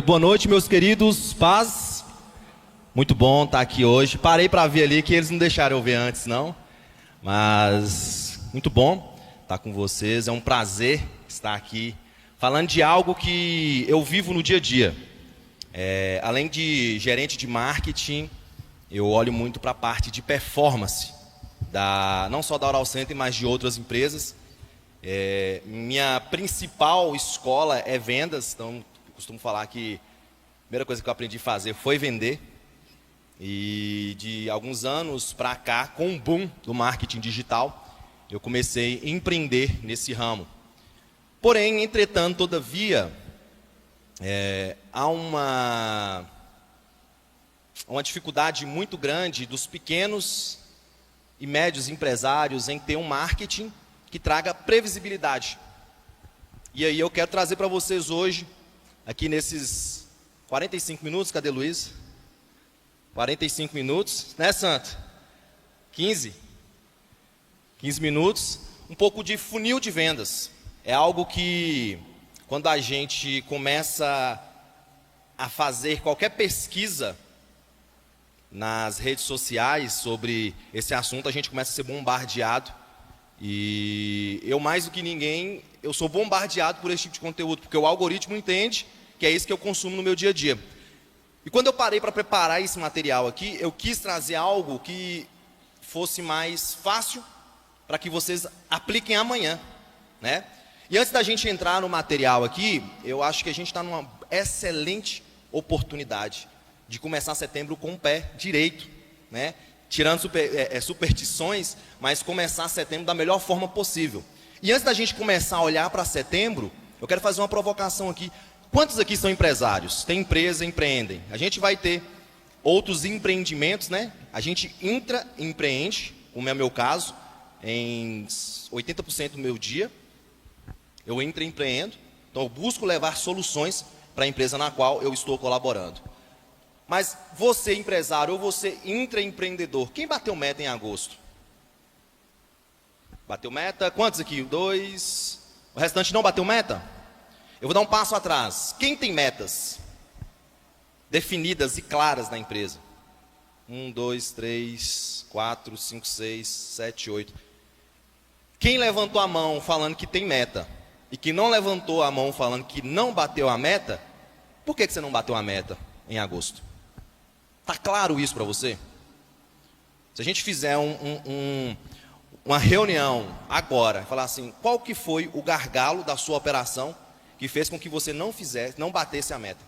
Boa noite, meus queridos. Paz. Muito bom estar aqui hoje. Parei para ver ali que eles não deixaram eu ver antes, não. Mas muito bom estar com vocês. É um prazer estar aqui falando de algo que eu vivo no dia a dia. Além de gerente de marketing, eu olho muito para a parte de performance, não só da Oral Center, mas de outras empresas. Minha principal escola é vendas, então eu costumo falar que a primeira coisa que eu aprendi a fazer foi vender. E de alguns anos para cá, com o boom do marketing digital, eu comecei a empreender nesse ramo. Porém, entretanto, todavia, há uma dificuldade muito grande dos pequenos e médios empresários em ter um marketing que traga previsibilidade. E aí eu quero trazer para vocês hoje, aqui nesses 45 minutos, cadê Luiz? 45 minutos, né, Santo? 15 minutos, um pouco de funil de vendas. É algo que, quando a gente começa a fazer qualquer pesquisa nas redes sociais sobre esse assunto, a gente começa a ser bombardeado. E eu, mais do que ninguém, eu sou bombardeado por esse tipo de conteúdo, porque o algoritmo entende que é isso que eu consumo no meu dia a dia. E quando eu parei para preparar esse material aqui, eu quis trazer algo que fosse mais fácil para que vocês apliquem amanhã, né? E antes da gente entrar no material aqui, eu acho que a gente está numa excelente oportunidade de começar setembro com o pé direito, né? Tirando superstições, mas começar setembro da melhor forma possível. E antes da gente começar a olhar para setembro, eu quero fazer uma provocação aqui. Quantos aqui são empresários? Tem empresa, empreendem. A gente vai ter outros empreendimentos, né? A gente empreende, como é o meu caso, em 80% do meu dia. Eu empreendo, então eu busco levar soluções para a empresa na qual eu estou colaborando. Mas você, empresário, ou você intraempreendedor, quem bateu meta em agosto? Bateu meta? Quantos aqui? 2. O restante não bateu meta? Eu vou dar um passo atrás. Quem tem metas definidas e claras na empresa? 1, 2, 3, 4, 5, 6, 7, 8. Quem levantou a mão falando que tem meta e que não levantou a mão falando que não bateu a meta, por que você não bateu a meta em agosto? Está claro isso para você? Se a gente fizer uma reunião agora, falar assim, qual que foi o gargalo da sua operação que fez com que você não batesse a meta?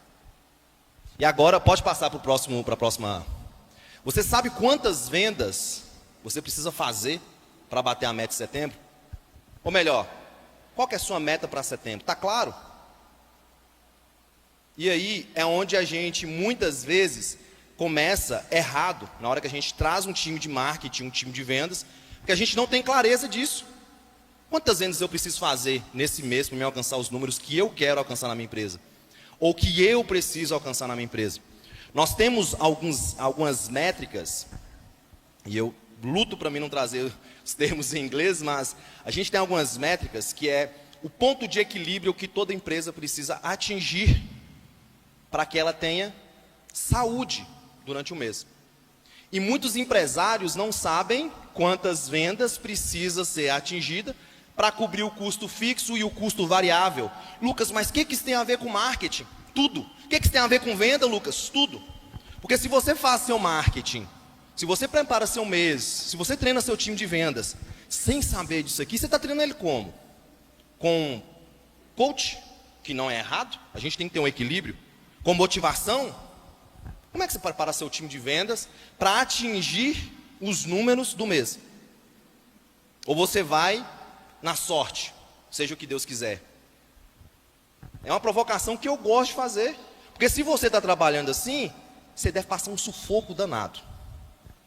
E agora pode passar para a próxima. Você sabe quantas vendas você precisa fazer para bater a meta de setembro? Ou melhor, qual que é a sua meta para setembro? Está claro? E aí é onde a gente muitas vezes começa errado, na hora que a gente traz um time de marketing, um time de vendas, porque a gente não tem clareza disso. Quantas vendas eu preciso fazer nesse mês para me alcançar os números que eu quero alcançar na minha empresa? Ou que eu preciso alcançar na minha empresa? Nós temos algumas métricas, e eu luto para mim não trazer os termos em inglês, mas a gente tem algumas métricas que é o ponto de equilíbrio que toda empresa precisa atingir para que ela tenha saúde durante o mês. E muitos empresários não sabem quantas vendas precisa ser atingida para cobrir o custo fixo e o custo variável. Lucas, mas o que isso tem a ver com marketing? Tudo. O que isso tem a ver com venda, Lucas? Tudo. Porque se você faz seu marketing, se você prepara seu mês, se você treina seu time de vendas, sem saber disso aqui, você está treinando ele como? Com coach, que não é errado, a gente tem que ter um equilíbrio. Com motivação, como é que você prepara seu time de vendas para atingir os números do mês? Ou você vai na sorte, seja o que Deus quiser? É uma provocação que eu gosto de fazer, porque se você está trabalhando assim, você deve passar um sufoco danado.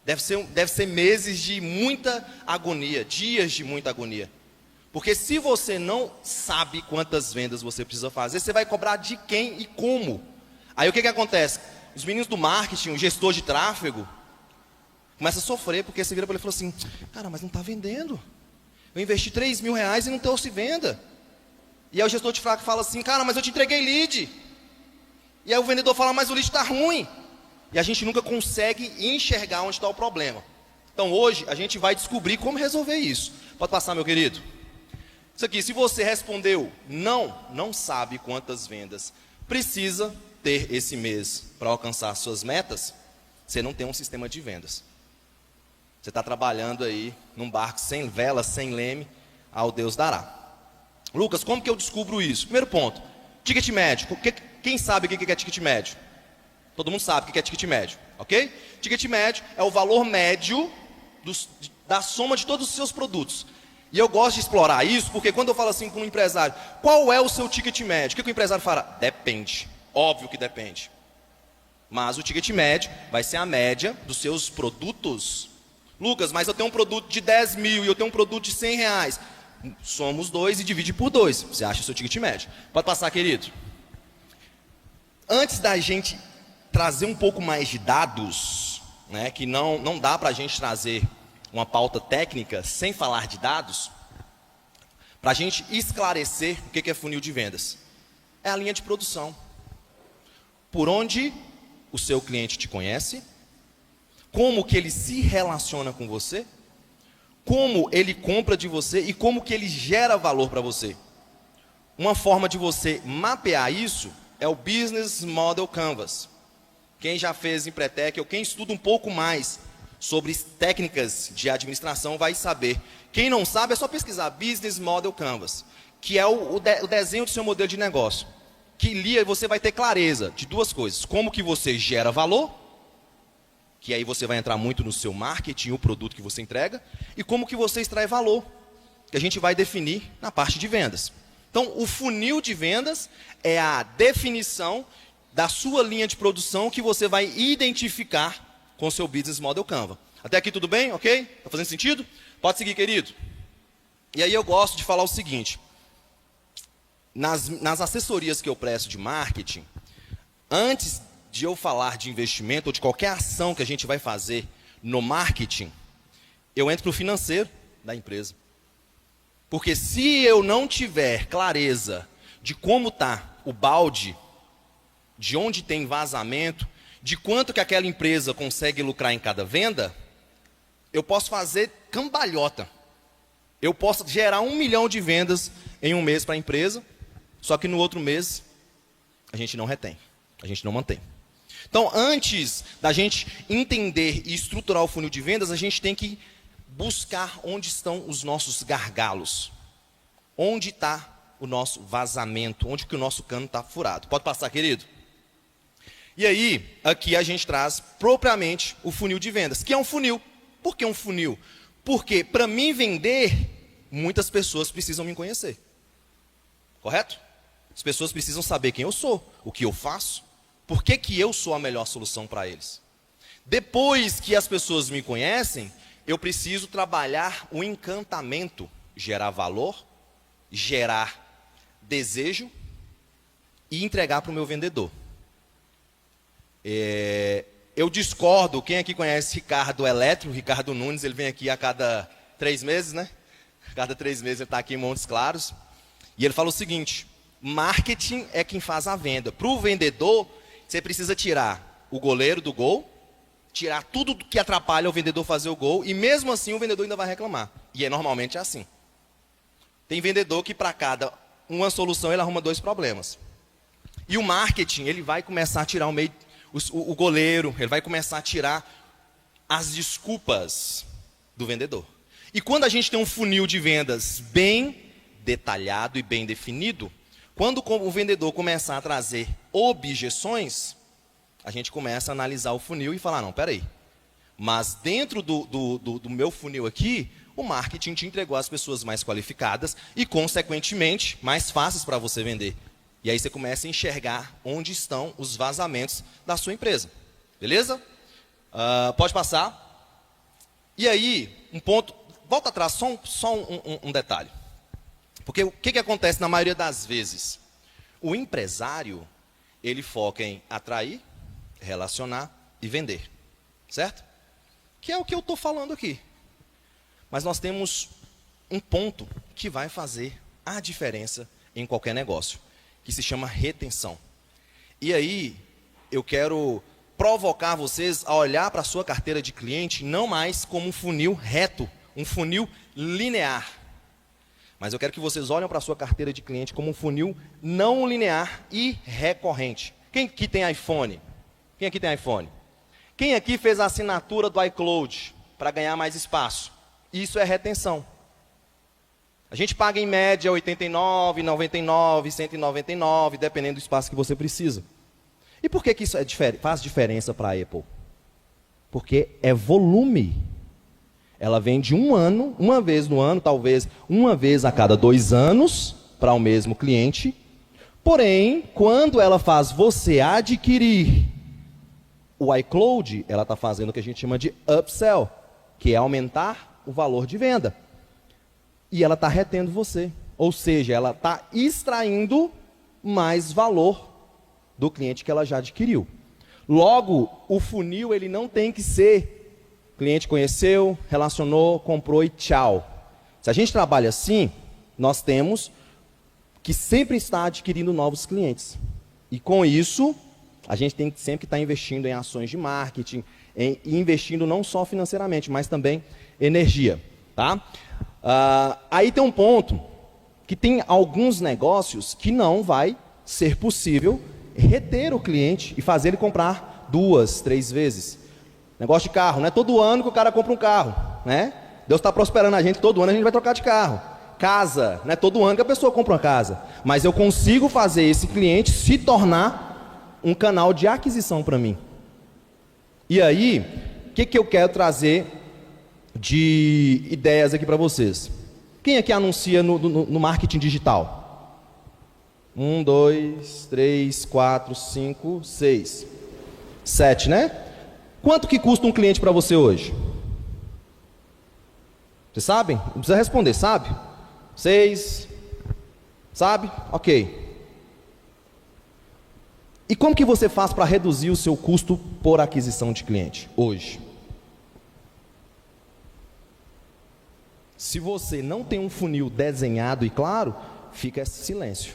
Deve ser meses de muita agonia, dias de muita agonia. Porque se você não sabe quantas vendas você precisa fazer, você vai cobrar de quem e como? Aí o que acontece? Os meninos do marketing, o gestor de tráfego, começa a sofrer, porque você vira para ele e fala assim, cara, mas não está vendendo. Eu investi 3 mil reais e não trouxe venda. E aí o gestor de tráfego fala assim, cara, mas eu te entreguei lead. E aí o vendedor fala, mas o lixo está ruim. E a gente nunca consegue enxergar onde está o problema. Então hoje a gente vai descobrir como resolver isso. Pode passar, meu querido? Isso aqui, se você respondeu não sabe quantas vendas precisa ter esse mês para alcançar suas metas, você não tem um sistema de vendas. Você está trabalhando aí num barco sem vela, sem leme, ao Deus dará. Lucas, como que eu descubro isso? Primeiro ponto, ticket médio. Quem sabe o que é ticket médio? Todo mundo sabe o que é ticket médio, ok? Ticket médio é o valor médio da soma de todos os seus produtos. E eu gosto de explorar isso, porque quando eu falo assim com um empresário, qual é o seu ticket médio? O que o empresário fala? Depende. Óbvio que depende. Mas o ticket médio vai ser a média dos seus produtos. Lucas, mas eu tenho um produto de 10 mil e eu tenho um produto de 100 reais. Soma os dois e divide por 2. Você acha o seu ticket médio. Pode passar, querido. Antes da gente trazer um pouco mais de dados, né, que não dá para a gente trazer uma pauta técnica sem falar de dados, para a gente esclarecer o que é funil de vendas. É a linha de produção. Por onde o seu cliente te conhece, como que ele se relaciona com você, como ele compra de você e como que ele gera valor para você. Uma forma de você mapear isso é o Business Model Canvas. Quem já fez Empretec ou quem estuda um pouco mais sobre técnicas de administração vai saber. Quem não sabe é só pesquisar Business Model Canvas, que é o desenho do seu modelo de negócio. Que ali você vai ter clareza de duas coisas. Como que você gera valor, que aí você vai entrar muito no seu marketing, o produto que você entrega, e como que você extrai valor, que a gente vai definir na parte de vendas. Então, o funil de vendas é a definição da sua linha de produção que você vai identificar com o seu Business Model Canvas. Até aqui tudo bem? Ok? Está fazendo sentido? Pode seguir, querido. E aí eu gosto de falar o seguinte. Nas assessorias que eu presto de marketing, antes de eu falar de investimento ou de qualquer ação que a gente vai fazer no marketing, eu entro no financeiro da empresa. Porque se eu não tiver clareza de como está o balde, de onde tem vazamento, de quanto que aquela empresa consegue lucrar em cada venda, eu posso fazer cambalhota. Eu posso gerar 1 milhão de vendas em um mês para a empresa, só que no outro mês a gente não retém, a gente não mantém. Então, antes da gente entender e estruturar o funil de vendas, a gente tem que buscar onde estão os nossos gargalos. Onde está o nosso vazamento, onde que o nosso cano está furado. Pode passar, querido? E aí, aqui a gente traz propriamente o funil de vendas, que é um funil. Por que um funil? Porque para mim vender, muitas pessoas precisam me conhecer. Correto? As pessoas precisam saber quem eu sou, o que eu faço, por que que eu sou a melhor solução para eles. Depois que as pessoas me conhecem, eu preciso trabalhar o encantamento, gerar valor, gerar desejo e entregar para o meu vendedor. Eu discordo, quem aqui conhece Ricardo Eletro, Ricardo Nunes, ele vem aqui a cada 3 meses, né? A cada 3 meses ele está aqui em Montes Claros. E ele fala o seguinte, marketing é quem faz a venda. Para o vendedor, você precisa tirar o goleiro do gol, tirar tudo que atrapalha o vendedor fazer o gol, e mesmo assim o vendedor ainda vai reclamar. E normalmente é assim. Tem vendedor que para cada uma solução ele arruma 2 problemas. E o marketing, ele vai começar a tirar o goleiro, ele vai começar a tirar as desculpas do vendedor. E quando a gente tem um funil de vendas bem detalhado e bem definido, quando o vendedor começar a trazer objeções, a gente começa a analisar o funil e falar, não, peraí, mas dentro do meu funil aqui, o marketing te entregou as pessoas mais qualificadas e, consequentemente, mais fáceis para você vender. E aí você começa a enxergar onde estão os vazamentos da sua empresa. Beleza? Pode passar. E aí, um ponto, volta atrás, só um detalhe. Porque o que acontece na maioria das vezes? O empresário, ele foca em atrair, relacionar e vender. Certo? Que é o que eu estou falando aqui. Mas nós temos um ponto que vai fazer a diferença em qualquer negócio, que se chama retenção. E aí, eu quero provocar vocês a olhar para a sua carteira de cliente não mais como um funil reto, um funil linear. Mas eu quero que vocês olhem para a sua carteira de cliente como um funil não linear e recorrente. Quem aqui tem iPhone? Quem aqui tem iPhone? Quem aqui fez a assinatura do iCloud para ganhar mais espaço? Isso é retenção. A gente paga em média R$ 89, R$ 99, R$ 199, dependendo do espaço que você precisa. E por que isso faz diferença para a Apple? Porque é volume. Ela vende um ano, uma vez no ano, talvez uma vez a cada 2 anos, para o mesmo cliente. Porém, quando ela faz você adquirir o iCloud, ela está fazendo o que a gente chama de upsell, que é aumentar o valor de venda. E ela está retendo você. Ou seja, ela está extraindo mais valor do cliente que ela já adquiriu. Logo, o funil ele não tem que ser cliente conheceu, relacionou, comprou e tchau. Se a gente trabalha assim, nós temos que sempre estar adquirindo novos clientes. E com isso, a gente tem que sempre estar investindo em ações de marketing, e investindo não só financeiramente, mas também energia. Tá? Aí tem um ponto que tem alguns negócios que não vai ser possível reter o cliente e fazer ele comprar 2, 3 vezes. Negócio de carro, não é todo ano que o cara compra um carro, né? Deus está prosperando a gente, todo ano a gente vai trocar de carro. Casa, não é todo ano que a pessoa compra uma casa. Mas eu consigo fazer esse cliente se tornar um canal de aquisição para mim. E aí, o que eu quero trazer de ideias aqui para vocês? Quem aqui anuncia no marketing digital? 1, 2, 3, 4, 5, 6, 7, né? Quanto que custa um cliente para você hoje? Vocês sabem? Não precisa responder, sabe? 6, sabe? Ok. E como que você faz para reduzir o seu custo por aquisição de cliente hoje? Se você não tem um funil desenhado e claro, fica esse silêncio.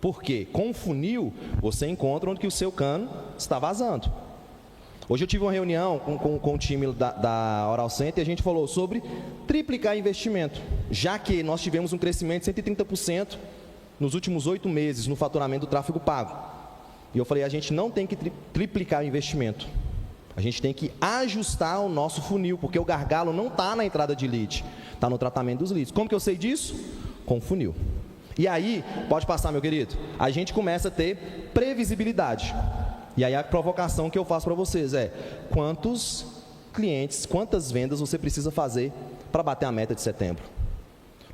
Por quê? Com o funil, você encontra onde que o seu cano está vazando. Hoje eu tive uma reunião com o time da Oral Center e a gente falou sobre triplicar investimento, já que nós tivemos um crescimento de 130% nos últimos 8 meses no faturamento do tráfego pago. E eu falei, a gente não tem que triplicar o investimento. A gente tem que ajustar o nosso funil, porque o gargalo não está na entrada de lead, está no tratamento dos leads. Como que eu sei disso? Com o funil. E aí, pode passar, meu querido, a gente começa a ter previsibilidade. E aí a provocação que eu faço para vocês é, quantos clientes, quantas vendas você precisa fazer para bater a meta de setembro?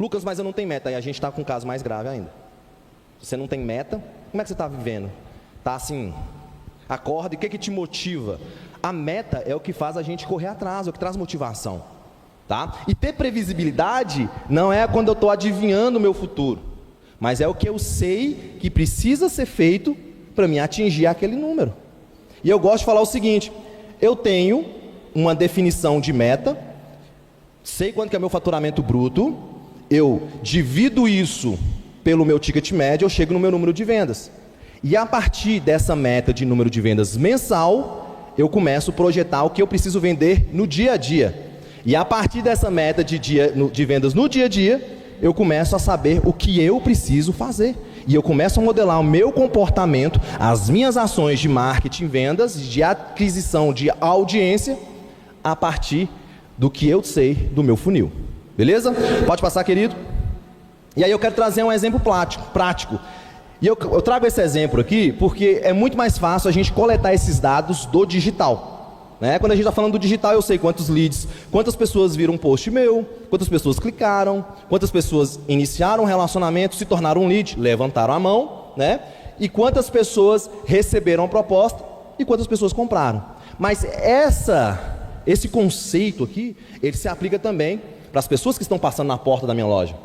Lucas, mas eu não tenho meta, aí a gente está com um caso mais grave ainda. Você não tem meta, como é que você está vivendo? Está assim, acorda, e o que te motiva? A meta é o que faz a gente correr atrás, é o que traz motivação. Tá? E ter previsibilidade não é quando eu estou adivinhando o meu futuro, mas é o que eu sei que precisa ser feito para me atingir aquele número. E eu gosto de falar o seguinte, eu tenho uma definição de meta, sei quanto que é meu faturamento bruto, eu divido isso pelo meu ticket médio, eu chego no meu número de vendas. E a partir dessa meta de número de vendas mensal, eu começo a projetar o que eu preciso vender no dia a dia. E a partir dessa meta de vendas no dia a dia, eu começo a saber o que eu preciso fazer. E eu começo a modelar o meu comportamento, as minhas ações de marketing, vendas, de aquisição de audiência, a partir do que eu sei do meu funil. Beleza? Pode passar, querido? E aí eu quero trazer um exemplo prático. E eu trago esse exemplo aqui porque é muito mais fácil a gente coletar esses dados do digital. Né? Quando a gente está falando do digital, eu sei quantos leads, quantas pessoas viram um post meu, quantas pessoas clicaram, quantas pessoas iniciaram um relacionamento, se tornaram um lead, levantaram a mão, né? E quantas pessoas receberam a proposta e quantas pessoas compraram. Mas esse conceito aqui, ele se aplica também para as pessoas que estão passando na porta da minha loja.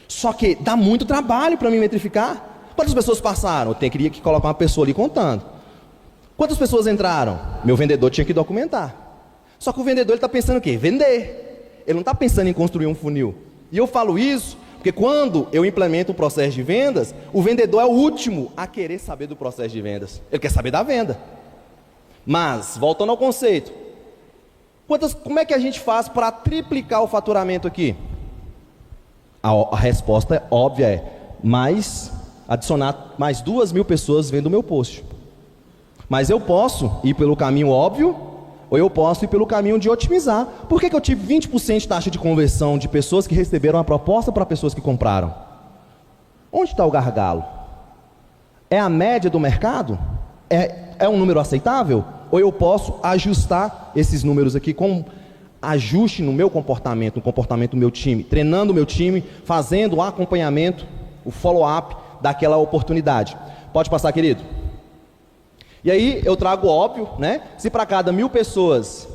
Só que dá muito trabalho para mim metrificar. Quantas pessoas passaram? Eu queria que colocar uma pessoa ali contando. Quantas pessoas entraram? Meu vendedor tinha que documentar. Só que o vendedor está pensando o quê? Vender. Ele não está pensando em construir um funil. E eu falo isso Porque quando eu implemento um processo de vendas, o vendedor é o último a querer saber do processo de vendas. Ele quer saber da venda. Mas, voltando ao conceito, como é que a gente faz para triplicar o faturamento aqui? A resposta é óbvia, adicionar mais 2.000 pessoas vendo o meu post. Mas eu posso ir pelo caminho óbvio, ou eu posso ir pelo caminho de otimizar. Por que eu tive 20% de taxa de conversão de pessoas que receberam a proposta para pessoas que compraram? Onde está o gargalo? É a média do mercado? É um número aceitável? Ou eu posso ajustar esses números aqui com ajuste no meu comportamento, no comportamento do meu time, treinando o meu time, fazendo o acompanhamento, o follow-up daquela oportunidade. Pode passar, querido? E aí eu trago óbvio, né? Se para cada 1.000 pessoas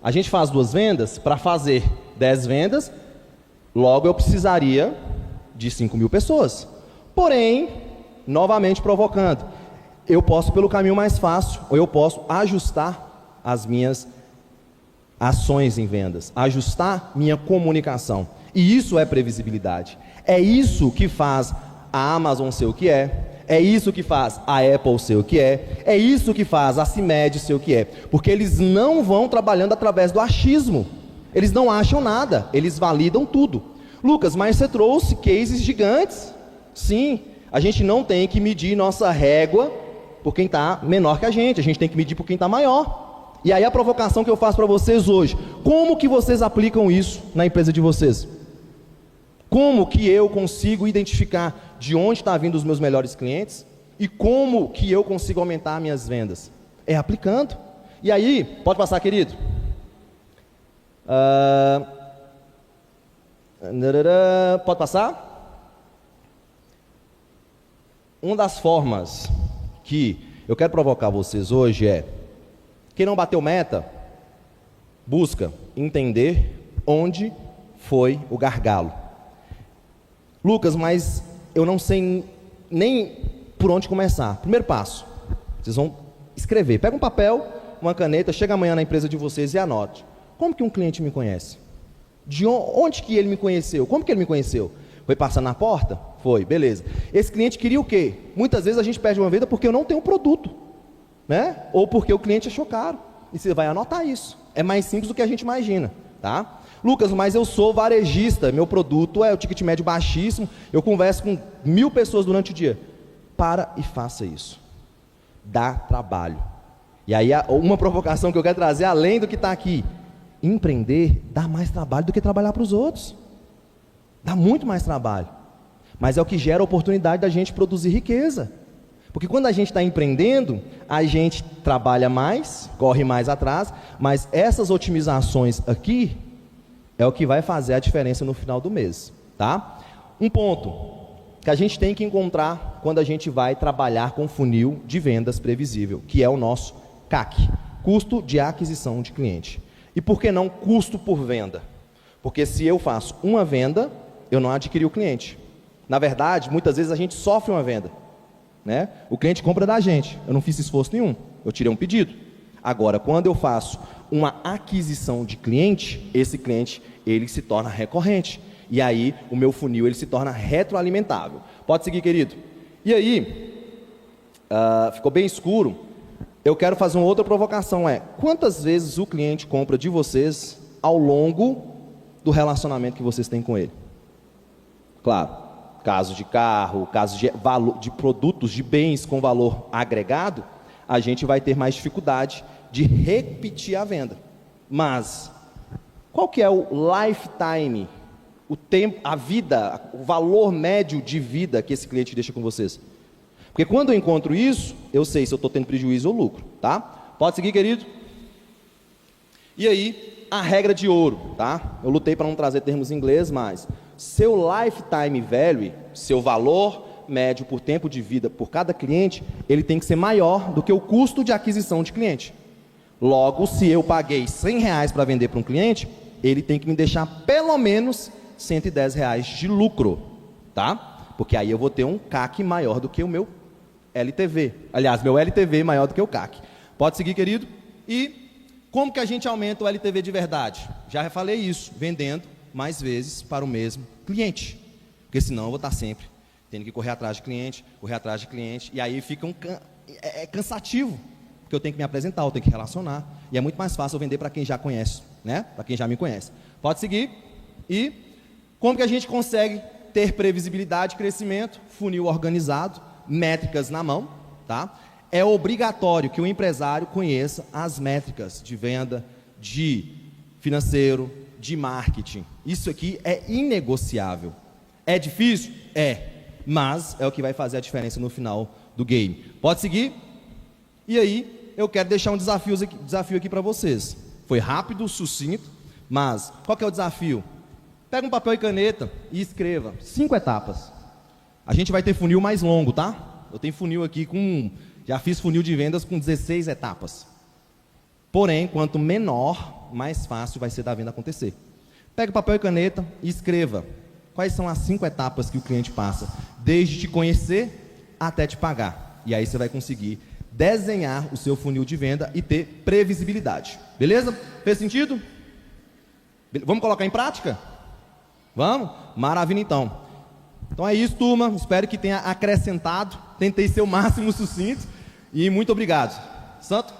a gente faz 2 vendas, para fazer 10 vendas, logo eu precisaria de 5.000 pessoas. Porém, novamente provocando, eu posso pelo caminho mais fácil, ou eu posso ajustar as minhas ações em vendas, ajustar minha comunicação. E isso é previsibilidade. É isso que faz a Amazon ser o que é isso que faz a Apple ser o que é isso que faz a CIMED ser o que é. Porque eles não vão trabalhando através do achismo. Eles não acham nada, eles validam tudo. Lucas, mas você trouxe cases gigantes. Sim, a gente não tem que medir nossa régua por quem está menor que a gente tem que medir por quem está maior. E aí a provocação que eu faço para vocês hoje, como que vocês aplicam isso na empresa de vocês? Como que eu consigo identificar de onde está vindo os meus melhores clientes? E como que eu consigo aumentar minhas vendas? É aplicando. E aí, pode passar, querido? Pode passar? Uma das formas que eu quero provocar vocês hoje é: quem não bateu meta, busca entender onde foi o gargalo. Lucas, mas eu não sei nem por onde começar. Primeiro passo, vocês vão escrever. Pega um papel, uma caneta, chega amanhã na empresa de vocês e anote. Como que um cliente me conhece? De onde que ele me conheceu? Como que ele me conheceu? Foi passar na porta? Foi, beleza. Esse cliente queria o quê? Muitas vezes a gente perde uma venda porque eu não tenho produto, né? Ou porque o cliente achou caro. E você vai anotar isso. É mais simples do que a gente imagina, tá? Lucas, mas eu sou varejista, meu produto é o ticket médio baixíssimo, eu converso com 1.000 pessoas durante o dia. Para e faça isso. Dá trabalho. E aí uma provocação que eu quero trazer, além do que está aqui: empreender dá mais trabalho do que trabalhar para os outros. Dá muito mais trabalho. Mas é o que gera a oportunidade da gente produzir riqueza. Porque quando a gente está empreendendo, a gente trabalha mais, corre mais atrás, mas essas otimizações aqui é o que vai fazer a diferença no final do mês, tá? Um ponto que a gente tem que encontrar quando a gente vai trabalhar com funil de vendas previsível, que é o nosso CAC, custo de aquisição de cliente. E por que não custo por venda? Porque se eu faço uma venda, eu não adquiri o cliente. Na verdade, muitas vezes a gente sofre uma venda, né? O cliente compra da gente, eu não fiz esforço nenhum, eu tirei um pedido. Agora, quando eu faço uma aquisição de cliente, esse cliente ele se torna recorrente. E aí o meu funil ele se torna retroalimentável. Pode seguir, querido. E aí, ficou bem escuro. Eu quero fazer uma outra provocação, quantas vezes o cliente compra de vocês ao longo do relacionamento que vocês têm com ele? Claro, caso de carro, caso de produtos, de bens com valor agregado, a gente vai ter mais dificuldade de repetir a venda. Mas qual que é o lifetime, o tempo, a vida, o valor médio de vida que esse cliente deixa com vocês? Porque quando eu encontro isso, eu sei se eu estou tendo prejuízo ou lucro, tá? Pode seguir, querido? E aí, a regra de ouro, tá? Eu lutei para não trazer termos em inglês, mas seu lifetime value, seu valor médio por tempo de vida por cada cliente, ele tem que ser maior do que o custo de aquisição de cliente. Logo, se eu paguei R$100 para vender para um cliente, ele tem que me deixar pelo menos R$110 de lucro, tá? Porque aí eu vou ter um CAC maior do que o meu LTV. Aliás, meu LTV maior do que o CAC. Pode seguir, querido? E como que a gente aumenta o LTV de verdade? Já falei isso, vendendo mais vezes para o mesmo cliente. Porque Porque senão eu vou estar sempre tendo que correr atrás de cliente, e aí fica cansativo, porque eu tenho que me apresentar, eu tenho que relacionar, e é muito mais fácil eu vender para quem já conhece, né? Para quem já me conhece. Pode seguir. E como que a gente consegue ter previsibilidade de crescimento? Funil organizado, métricas na mão, tá? É obrigatório que o empresário conheça as métricas de venda, de financeiro, de marketing. Isso aqui é inegociável. É difícil? É. Mas é o que vai fazer a diferença no final do game. Pode seguir? E aí, eu quero deixar um desafio aqui para vocês. Foi rápido, sucinto, mas qual que é o desafio? Pega um papel e caneta e escreva 5 etapas. A gente vai ter funil mais longo, tá? Eu tenho funil aqui já fiz funil de vendas com 16 etapas. Porém, quanto menor, mais fácil vai ser da venda acontecer. Pega o papel e caneta e escreva quais são as 5 etapas que o cliente passa, desde te conhecer até te pagar. E aí você vai conseguir desenhar o seu funil de venda e ter previsibilidade. Beleza? Fez sentido? Vamos colocar em prática? Vamos? Maravilha, então. Então é isso, turma. Espero que tenha acrescentado. Tentei ser o máximo sucinto. E muito obrigado. Santo?